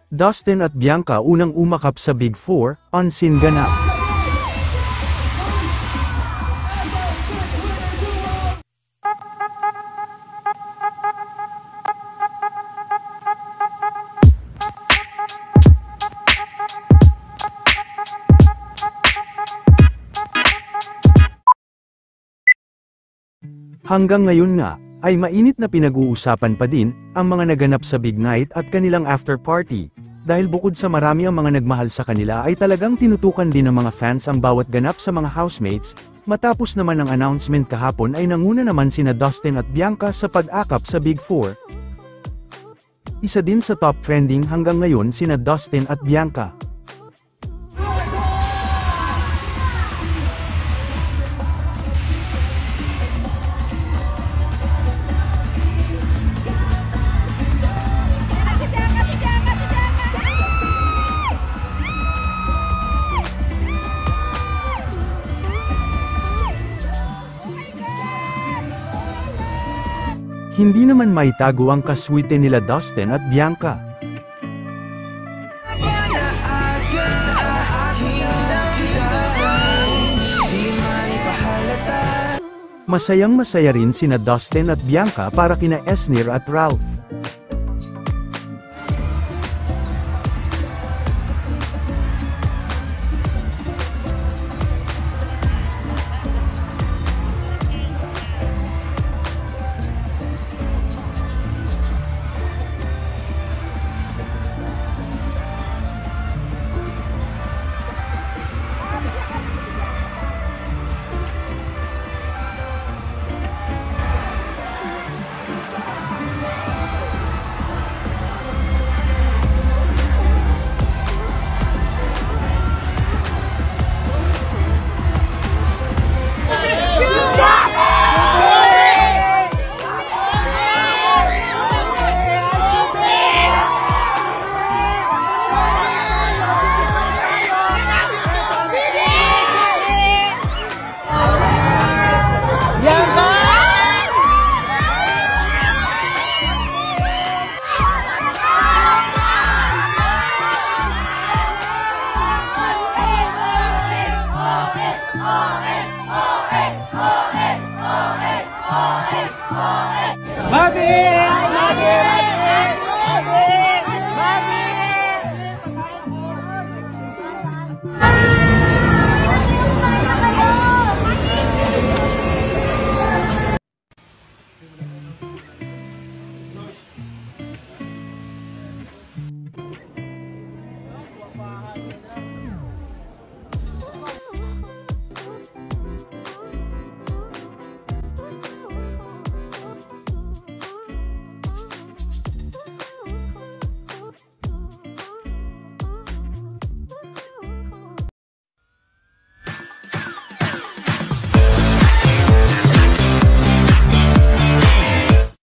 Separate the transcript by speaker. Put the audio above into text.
Speaker 1: Dustin at Bianca unang umakap sa Big Four, on-scene ganap. Hanggang ngayon nga, ay mainit na pinag-uusapan pa din, ang mga naganap sa Big Night at kanilang after party, dahil bukod sa marami ang mga nagmahal sa kanila ay talagang tinutukan din ng mga fans ang bawat ganap sa mga housemates, matapos naman ang announcement kahapon ay nanguna naman sina Dustin at Bianca sa pag-akap sa Big Four. Isa din sa top trending hanggang ngayon sina Dustin at Bianca. Hindi naman maitago ang kaswite nila Dustin at Bianca. Masayang-masaya rin sina Dustin at Bianca para kina Esnir at Ralph.
Speaker 2: Bobby!